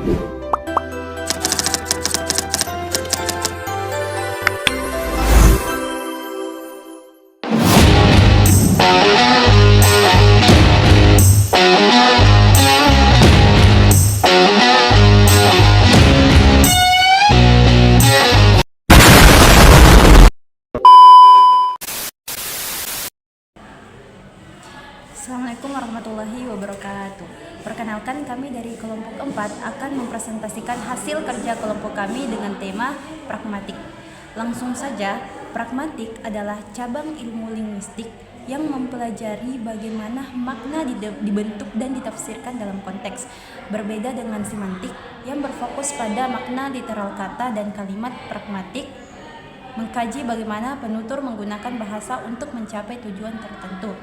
Assalamualaikum warahmatullahi wabarakatuh. Perkenalkan, kami dari kelompok 4 akan mempresentasikan hasil kerja kelompok kami dengan tema pragmatik. Langsung saja, pragmatik adalah cabang ilmu linguistik yang mempelajari bagaimana makna dibentuk dan ditafsirkan dalam konteks. Berbeda dengan semantik yang berfokus pada makna literal kata dan kalimat, pragmatik mengkaji bagaimana penutur menggunakan bahasa untuk mencapai tujuan tertentu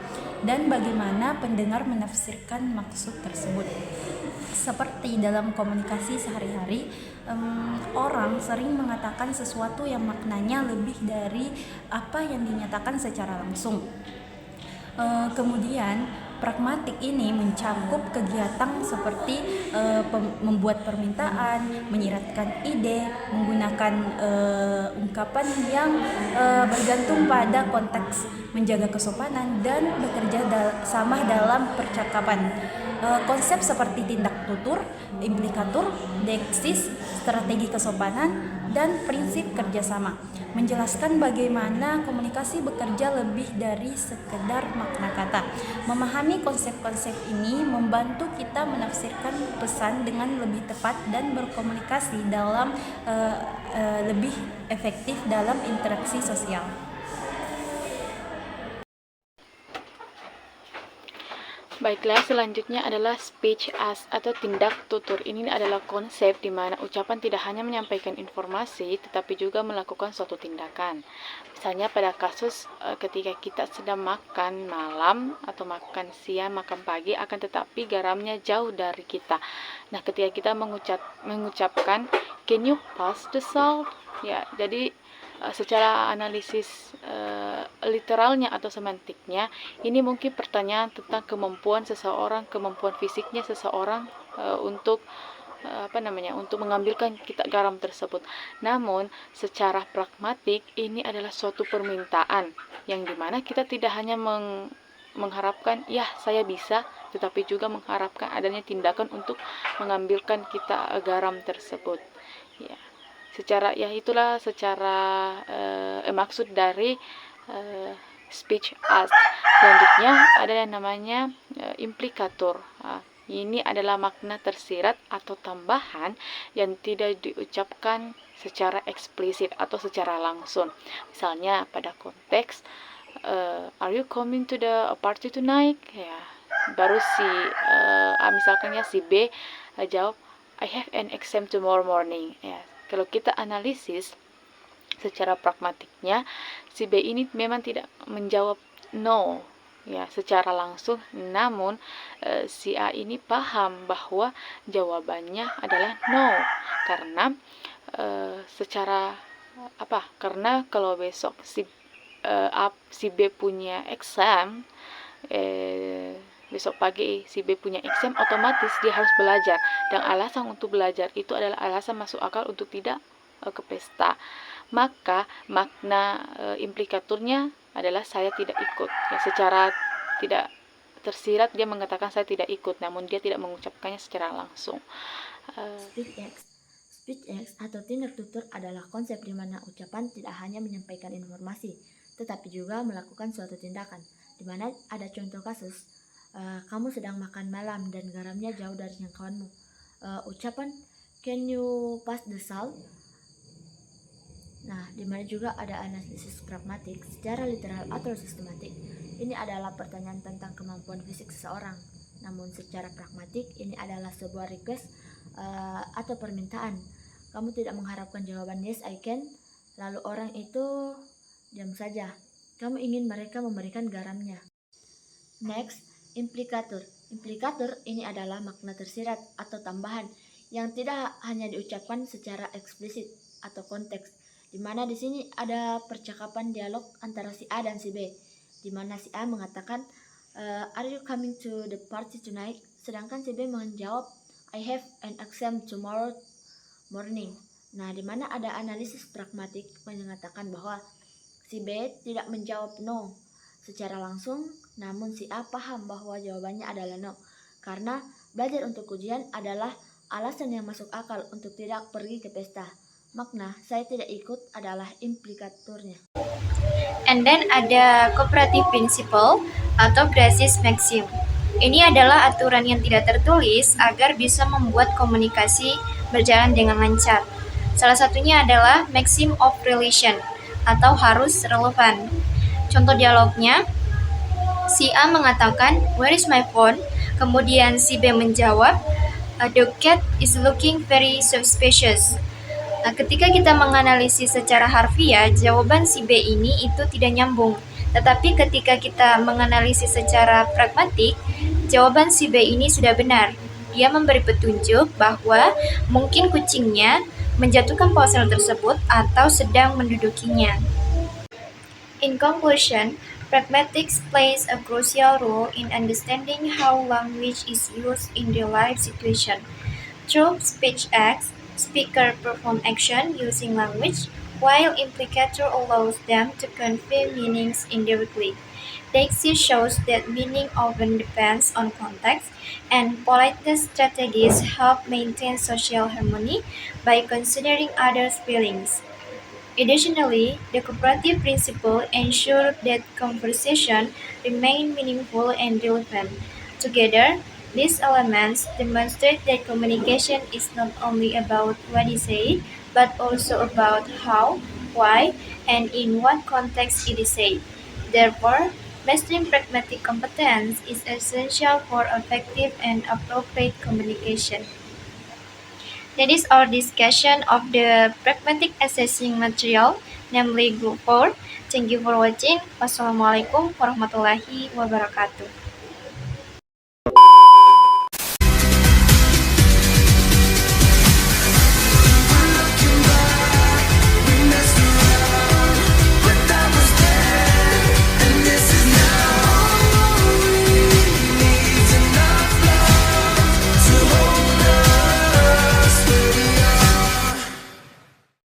dan bagaimana pendengar menafsirkan maksud tersebut. Seperti dalam komunikasi sehari-hari, orang sering mengatakan sesuatu yang maknanya lebih dari apa yang dinyatakan secara langsung. Kemudian pragmatik ini mencakup kegiatan seperti membuat permintaan, menyiratkan ide, menggunakan ungkapan yang bergantung pada konteks, menjaga kesopanan, dan bekerja sama dalam percakapan. Konsep seperti tindak tutur, implikatur, deiksis, strategi kesopanan, dan prinsip kerjasama menjelaskan bagaimana komunikasi bekerja lebih dari sekedar makna kata. Memahami konsep-konsep ini membantu kita menafsirkan pesan dengan lebih tepat dan berkomunikasi dalam lebih efektif dalam interaksi sosial. Baiklah, selanjutnya adalah speech as atau tindak tutur. Ini adalah konsep di mana ucapan tidak hanya menyampaikan informasi, tetapi juga melakukan suatu tindakan. Misalnya pada kasus ketika kita sedang makan malam atau makan siang, makan pagi, akan tetapi garamnya jauh dari kita. Nah, ketika kita mengucapkan, can you pass the salt? Ya, jadi secara analisis literalnya atau semantiknya, ini mungkin pertanyaan tentang kemampuan seseorang, kemampuan fisiknya seseorang untuk untuk mengambilkan kita garam tersebut. Namun secara pragmatik ini adalah suatu permintaan yang dimana kita tidak hanya mengharapkan ya saya bisa, tetapi juga mengharapkan adanya tindakan untuk mengambilkan kita garam tersebut. Ya. Itulah secara maksud dari speech as. Selanjutnya ada yang namanya implikatur. Ini adalah makna tersirat atau tambahan yang tidak diucapkan secara eksplisit atau secara langsung. Misalnya pada konteks are you coming to the party tonight? Ya, baru misalkan ya si B jawab I have an exam tomorrow morning. Ya, kalau kita analisis secara pragmatiknya, si B ini memang tidak menjawab no ya secara langsung, namun si A ini paham bahwa jawabannya adalah no karena karena kalau besok si B punya exam, besok pagi si B punya exam, otomatis dia harus belajar, dan alasan untuk belajar itu adalah alasan masuk akal untuk tidak ke pesta. Maka makna implikaturnya adalah saya tidak ikut. Ya, secara tidak tersirat dia mengatakan saya tidak ikut, namun dia tidak mengucapkannya secara langsung. Speech X atau tindak tutur adalah konsep di mana ucapan tidak hanya menyampaikan informasi, tetapi juga melakukan suatu tindakan. Di mana ada contoh kasus, kamu sedang makan malam dan garamnya jauh dari jangkauanmu. Ucapan can you pass the salt? Nah, di mana juga ada analisis pragmatik secara literal atau sistematik. Ini adalah pertanyaan tentang kemampuan fisik seseorang. Namun secara pragmatik ini adalah sebuah request atau permintaan. Kamu tidak mengharapkan jawaban yes I can, lalu orang itu diam saja. Kamu ingin mereka memberikan garamnya. Next, implikatur. Implikatur ini adalah makna tersirat atau tambahan yang tidak hanya diucapkan secara eksplisit atau konteks, di mana di sini ada percakapan dialog antara si A dan si B, di mana si A mengatakan are you coming to the party tonight, sedangkan si B menjawab I have an exam tomorrow morning. Nah, di mana ada analisis pragmatik mengatakan bahwa si B tidak menjawab no secara langsung, namun si A paham bahwa jawabannya adalah no. Karena belajar untuk ujian adalah alasan yang masuk akal untuk tidak pergi ke pesta. Makna saya tidak ikut adalah implikatornya. And then ada cooperative principle atau Gracis maxim. Ini adalah aturan yang tidak tertulis agar bisa membuat komunikasi berjalan dengan lancar. Salah satunya adalah maxim of relation atau harus relevan. Contoh dialognya, si A mengatakan, "Where is my phone?" Kemudian si B menjawab, "The cat is looking very suspicious." Nah, ketika kita menganalisis secara harfiah, jawaban si B ini itu tidak nyambung. Tetapi ketika kita menganalisis secara pragmatik, jawaban si B ini sudah benar. Dia memberi petunjuk bahwa mungkin kucingnya menjatuhkan ponsel tersebut atau sedang mendudukinya. In conclusion, pragmatics plays a crucial role in understanding how language is used in real life situation. Through speech acts, speakers perform action using language, while implicator allows them to convey meanings indirectly. Deixis shows that meaning often depends on context, and politeness strategies help maintain social harmony by considering others' feelings. Additionally, the cooperative principle ensures that conversation remain meaningful and relevant. Together, these elements demonstrate that communication is not only about what is said, but also about how, why, and in what context it is said. Therefore, mastering pragmatic competence is essential for effective and appropriate communication. That is our discussion of the pragmatic assessing material, namely Group 4. Thank you for watching. Wassalamualaikum warahmatullahi wabarakatuh.